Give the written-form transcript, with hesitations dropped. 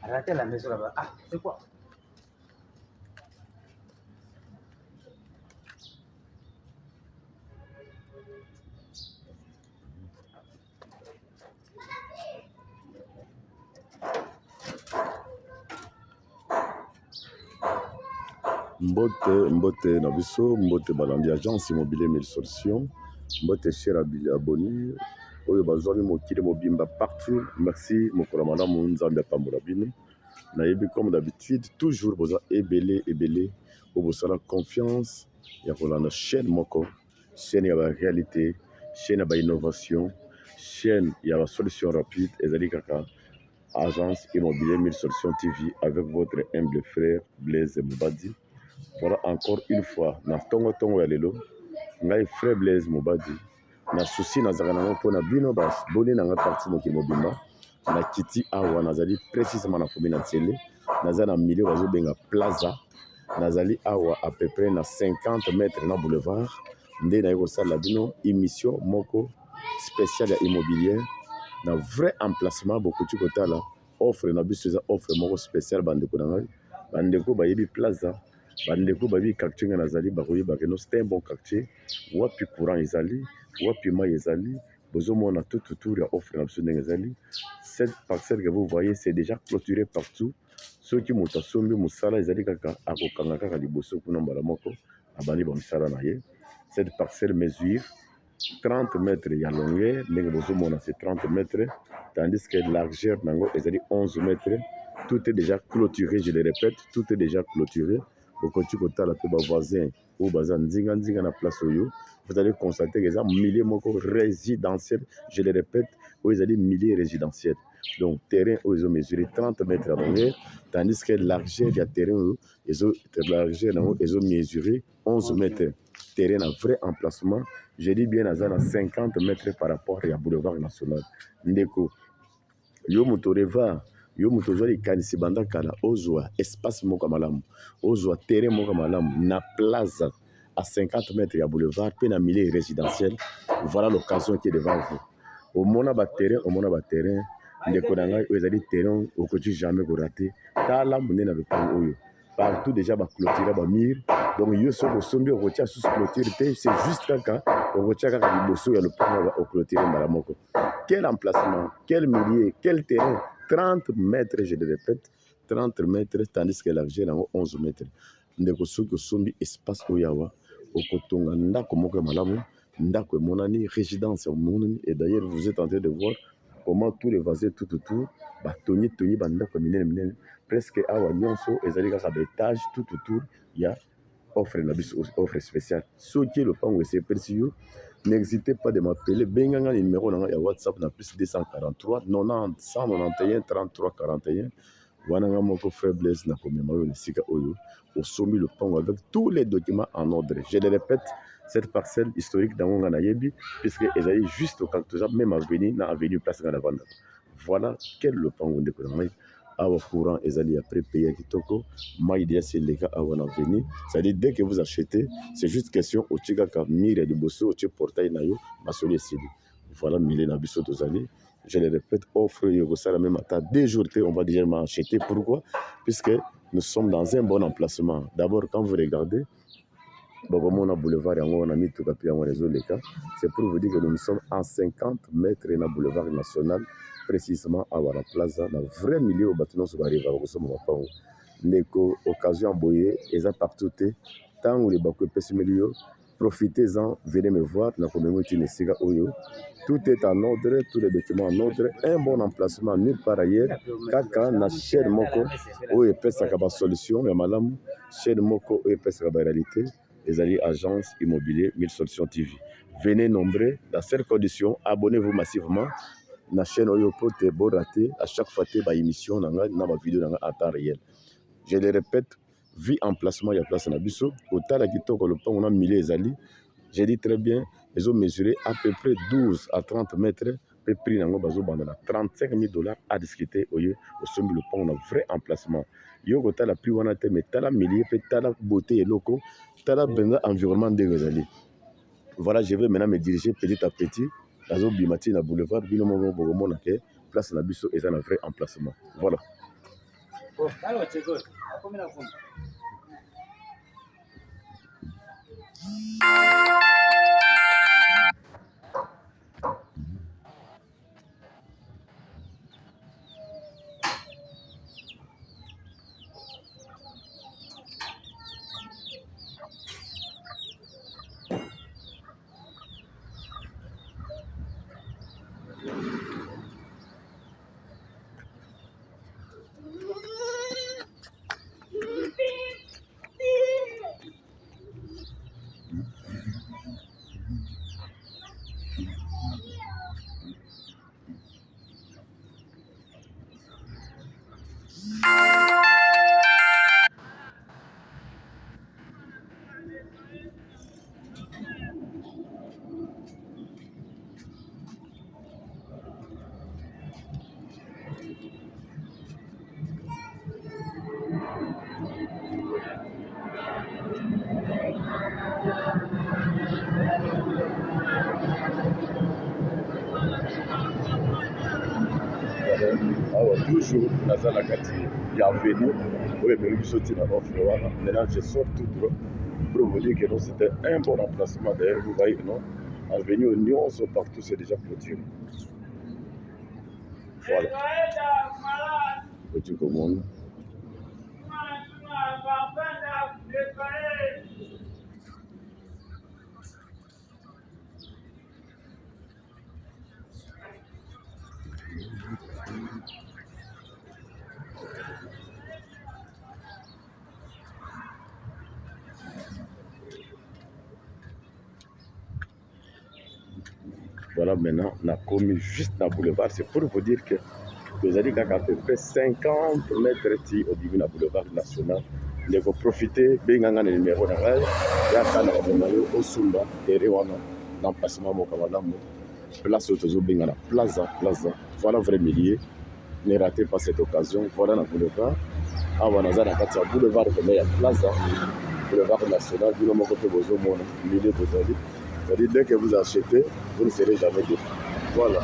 Rater la maison là-bas. Ah, c'est quoi? Mbote na biso, mbote balandi agence immobilier Mille Solutions, mbote cher abonné, oyo bazwami mokili mobimba partout. Merci mokolo malamu nzambe apambola bino. Nayebi comme d'habitude toujours boza ebele oyo bosala confiance ya kolanda chaîne moko, chaîne ya ba réalité, chaîne ya ba innovation, chaîne ya ba solution rapide ezali kaka agence immobilier Mille Solutions TV avec votre humble frère Blaise Mobadi. Voilà encore une fois na tongo ya lelo ngai frère Blaise Mobadi na souci nazaka nango mpona bino baboni nanga parti mokili mobimba na kiti awa nazali précisément na commune ya Nzele, naza na milieu bazobenga plaza, nazali awa à peu près na 50 mètres na boulevard nde naye kosala bino émission moko spéciale ya immobilier na vrai emplacement. bokuti kotala offre na biso eza offre moko spéciale. Bandeko na ngai bandeko bayebi plaza, bandeko bayebi quartier nga nazali bakoyeba keno c'est un bon quartier, wapi courant ezali, wapi mai ezali, bozomona tout autour ya offre na biso ndenge ezali. Cette parcelle que vous voyez c'est déjà clôturé partout. Soki moto asombi mosala ezali kaka akokanga kaka liboso kuna mbala moko abandi bamisala na ye. Cette parcelle mesure 30 mètres ya longueur, ndenge bozomona c'est 30 mètres, tandis que largeur nango ezali 11 mètres. Tout est déjà clôturé, je le répète, tout est déjà clôturé. Okoti kotala pe ba voisin ou baza nzinga na place oyo, vous allez constater que ça milieu moko résidentiel, je le répète, où ils allient milieu résidentiel. Donc terrain où ils ont mesuré 30 mètres à longueur, tandis que largeur du terrain où ils ont mesuré 11 mètres. Terrain à vrai emplacement, je dis bien à 50 mètres par rapport à boulevard national. Ndeko yo motoreva yo moto likanisi banda kala ozwa espace moko malamu, ozwa terrain moko malamu na plaza à 50 mètres ya boulevard pe na milieu résidentiel. Voilà l'occasion qui est devant vous. Au mona ba terrain ndeko na ngai ezali terrain okoti jamais ko rater. Tala munene na lopango oyo partout déjà ba clôturer ba mur, donc yo soko sombi okotia sous clôture te, c'est juste kaka okotia kaka liboso ya lopango ba clôturer mbala moko. Quel emplacement, quel milieu, quel terrain, 30 mètres, je le répète, 30 mètres, tandis que l'argent est 11 mètres. Ndeko soki osombi espace oyawa, okotonga ndako moko malamu, ndako monani, résidence monani, et d'ailleurs vous êtes en train de voir comment tous les voisins tout autour, toni bandako minene, presque awa nyonso, ezali kaka étage tout autour, il y a offre spéciale. Soki le pango c'est perçu. N'hésitez pas de m'appeler. Benganga le numéro de WhatsApp na plus 243 90 191 33 41. Voilà mon frère Blaise na commémoré le sika oyo au sommet le pont avec tous les documents en ordre. Je le répète, cette parcelle historique dans Nayebi, puisque elle est juste au Cactusa, même avenue place dans la vente. Voilà quel le pont de Koramay. Awa courant ezali après payer kitoko maïdia c'est les gars awa na venir, c'est-à-dire dès que vous achetez c'est juste question au tchika ka mire de bosso au portail na yo basoli esili. Voilà mille na biso tozali, je le répète, offre yo ça la même à 2 jours on va déjà m'acheter. Pourquoi? Puisque nous sommes dans un bon emplacement. D'abord quand vous regardez Bogomona boulevard yango na mituka pe yango réseau leka, c'est pour vous dire que nous sommes en 50 mètres na boulevard national, précisément à Wara Plaza, dans vrai milieu au bâtiment sur arrive à Rosomo Mapango. Ndeko occasion boyer eza partout tant où les bakwe pesi milieu, profitez-en, venez me voir na communauté Nesiga Oyo. Tout est en ordre, tous les documents en ordre, un bon emplacement nulle part ailleurs. Kaka na chaîne moko oyo pesaka ba solution ya malamu, chaîne moko oyo pesaka ba réalité. Les alliés agence immobilier Mille Solutions TV. Venez nombreux dans cette condition, abonnez-vous massivement. La chaîne Oyopo te beau raté à chaque fois te ba émission na ba vidéo na à temps réel. Je le répète, vie emplacement il y a place na biso, au tala kitoko le pont on a millé ezali. J'ai dit très bien, ils ont mesuré à peu près 12 à 30 mètres. Pe prix nango bazo bandana $35,000 à discuter au sombi le pont on a vrai emplacement. Yo kota la prix wana te mais tala milieu pe tala beauté et locaux, tala benga environnement de Rosali. Voilà, je vais maintenant me diriger petit à petit dans Bimati na boulevard bino mongo bogo monake place na biso et un vrai emplacement. Voilà. Oh, nani wachezoni? Hapo mimi nakumbuka. Alors, toujours dans la quartier, il y a venu, oui, mais lui sorti dans l'offre. Maintenant, je sors tout droit pour vous dire que non, c'était un bon remplacement. D'ailleurs, vous voyez, non, en venue au Nyon, partout, c'est déjà clôturé. Voilà. Petit commande. Voilà, maintenant, on a commis juste dans le boulevard. C'est pour vous dire que vous allez à peu près 50 mètres au début du boulevard national. Vous pouvez profiter, bien le numéro de rail, et à faire au Sumba, et l'emplacement de place au Bengala, Plaza. Voilà vrai millier. Ne ratez pas cette occasion. Voilà le boulevard. Ah, on a un boulevard de Plaza, boulevard national, vous n'avez pas besoin de milliers de. C'est-à-dire, dès que vous achetez, vous ne serez jamais déçus. Voilà.